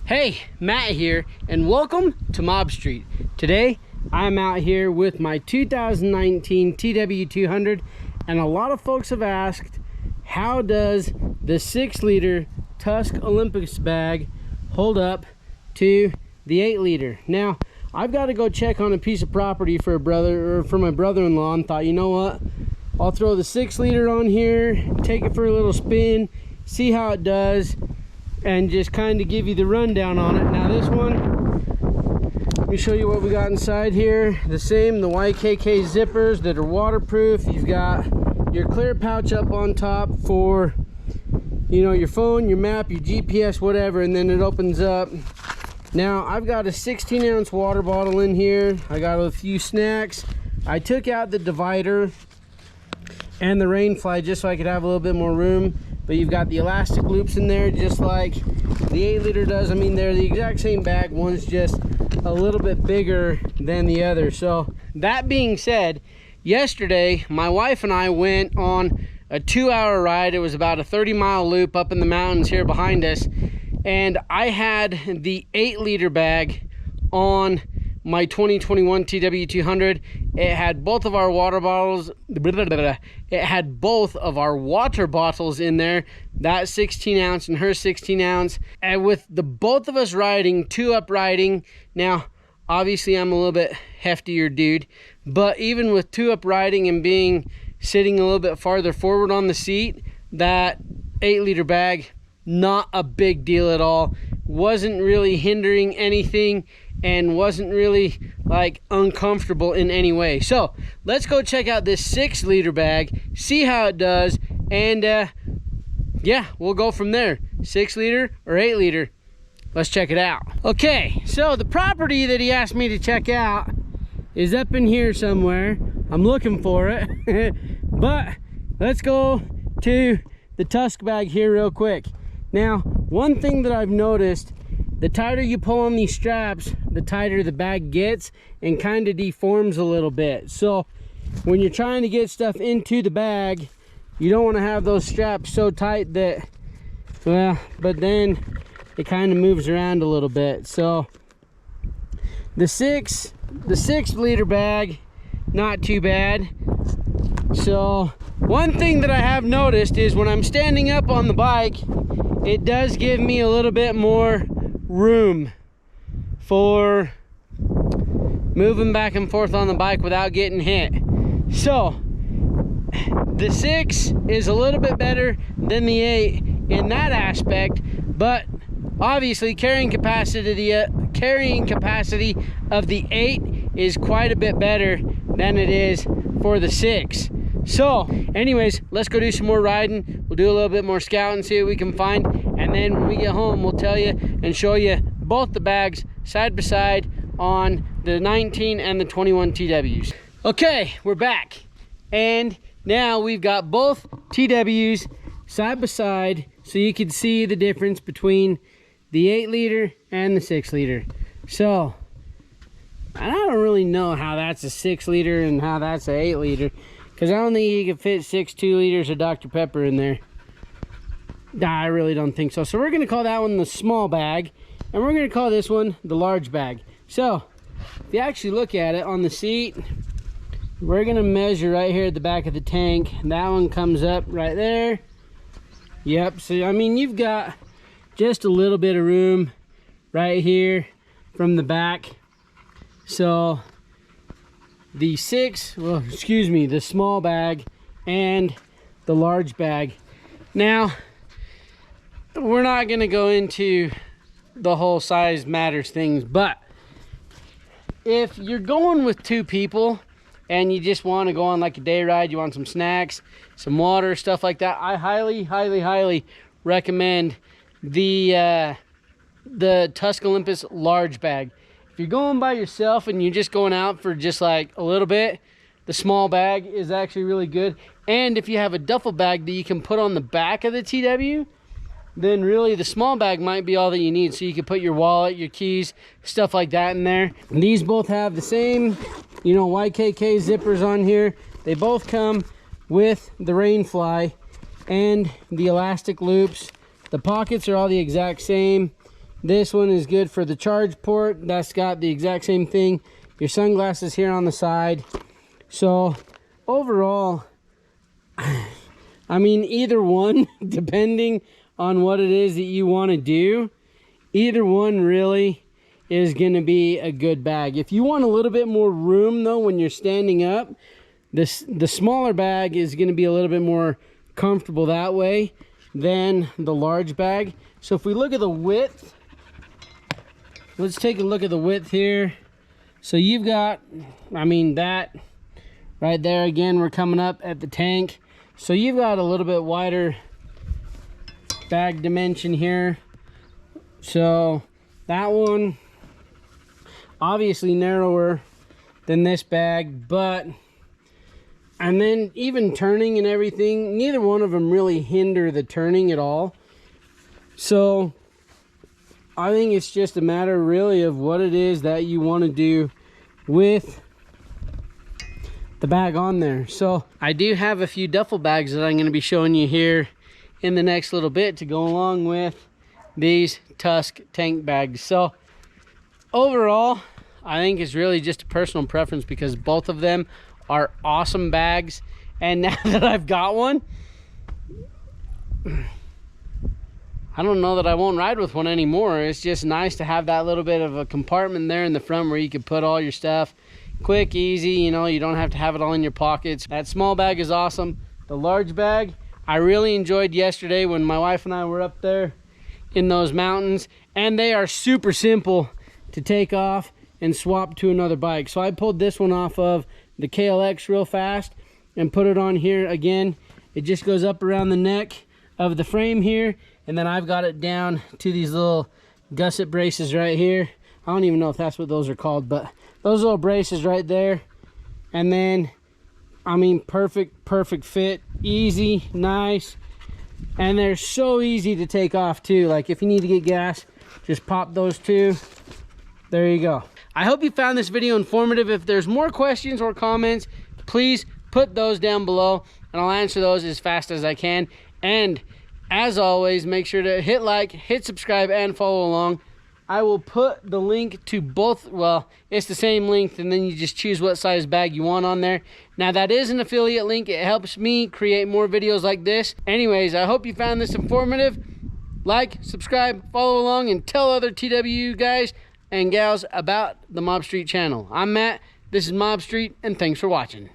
Hey, Matt here, and welcome to Mob Street. Today, I'm out here with my 2019 TW200, and a lot of folks have asked, how does the 6-liter Tusk Olympus bag hold up to the 8-liter? Now, I've got to go check on a piece of property for my brother-in-law, and thought, you know what? I'll throw the 6-liter on here, take it for a little spin, see how it does, and just kind of give you the rundown on it. Now this one, let me show you what we got inside here. The YKK zippers that are waterproof. You've got your clear pouch up on top for, you know, your phone, your map, your GPS, whatever, and then it opens up. Now I've got a 16-ounce water bottle in here. I got a few snacks. I took out the divider and the rain fly just so I could have a little bit more room. But you've got the elastic loops in there just like the 8-liter does. I mean, they're the exact same bag. One's just a little bit bigger than the other. So that being said, yesterday my wife and I went on a 2-hour ride. It was about a 30-mile loop up in the mountains here behind us, and I had the 8-liter bag on my 2021 TW200. It had both of our water bottles. It had both of our water bottles in there, that 16-ounce and her 16-ounce. And with the both of us riding, 2-up riding. Now, obviously, I'm a little bit heftier dude, but even with 2-up riding and sitting a little bit farther forward on the seat, that 8-liter bag, not a big deal at all. Wasn't really hindering anything, and wasn't really like uncomfortable in any way. So let's go check out this 6-liter bag, see how it does, and yeah, we'll go from there. 6-liter or 8-liter, let's check it out. Okay, so the property that he asked me to check out is up in here somewhere. I'm looking for it. But let's go to the Tusk bag here real quick. Now, one thing that I've noticed, the tighter you pull on these straps, the tighter the bag gets and kind of deforms a little bit. So when you're trying to get stuff into the bag, you don't want to have those straps so tight that, well, but then it kind of moves around a little bit. So the 6-liter bag, not too bad. So one thing that I have noticed is when I'm standing up on the bike, it does give me a little bit more room for moving back and forth on the bike without getting hit. So the 6 is a little bit better than the 8 in that aspect, but obviously carrying capacity of the 8 is quite a bit better than it is for the 6. So anyways, let's go do some more riding. We'll do a little bit more scouting, see what we can find, and then when we get home, we'll tell you and show you both the bags side by side on the 19 and the 21 TWs. Okay, we're back, and now we've got both TWs side by side so you can see the difference between the 8-liter and the 6-liter. So I don't really know how that's a 6-liter and how that's an 8-liter, because I don't think you can fit 6 2-liters of Dr. Pepper in there. Nah, I really don't think so. So we're going to call that one the small bag, and we're going to call this one the large bag. So if you actually look at it on the seat, we're going to measure right here at the back of the tank. That one comes up right there. Yep, so I mean, you've got just a little bit of room right here from the back. So the the small bag and the large bag. Now, we're not going to go into the whole size matters things, but if you're going with 2 people and you just want to go on like a day ride, you want some snacks, some water, stuff like that, I highly recommend the Tusk Olympus large bag. If you're going by yourself and you're just going out for just like a little bit, the small bag is actually really good. And if you have a duffel bag that you can put on the back of the TW, then really the small bag might be all that you need. So you can put your wallet, your keys, stuff like that in there. And these both have the same, you know, YKK zippers on here. They both come with the rain fly and the elastic loops. The pockets are all the exact same. This one is good for the charge port. That's got the exact same thing. Your sunglasses here on the side. So overall, I mean, either one, depending on what it is that you want to do, either one really is going to be a good bag. If you want a little bit more room though when you're standing up, the smaller bag is going to be a little bit more comfortable that way than the large bag. So if we look at the width, let's take a look at the width here. So you've got, I mean, that right there, again, we're coming up at the tank. So you've got a little bit wider bag dimension here. So that one, obviously narrower than this bag, but, and then even turning and everything, neither one of them really hinder the turning at all. So I think it's just a matter really of what it is that you want to do with the bag on there. So I do have a few duffel bags that I'm going to be showing you here in the next little bit to go along with these Tusk tank bags. So overall, I think it's really just a personal preference because both of them are awesome bags. And now that I've got one, I don't know that I won't ride with one anymore. It's just nice to have that little bit of a compartment there in the front where you can put all your stuff. Quick, easy, you know, you don't have to have it all in your pockets. That small bag is awesome. The large bag, I really enjoyed yesterday when my wife and I were up there in those mountains, and they are super simple to take off and swap to another bike. So I pulled this one off of the KLX real fast and put it on here again. It just goes up around the neck of the frame here, and then I've got it down to these little gusset braces right here. I don't even know if that's what those are called, but those little braces right there. And then, I mean, perfect fit, easy, nice. And they're so easy to take off too. Like if you need to get gas, just pop those two. There you go. I hope you found this video informative. If there's more questions or comments, please put those down below and I'll answer those as fast as I can. And as always, make sure to hit like, hit subscribe, and follow along. I will put the link to both, well, it's the same link, and then you just choose what size bag you want on there. Now, that is an affiliate link. It helps me create more videos like this. Anyways, I hope you found this informative. Like, subscribe, follow along, and tell other TW guys and gals about the Mob Street channel. I'm Matt, this is Mob Street, and thanks for watching.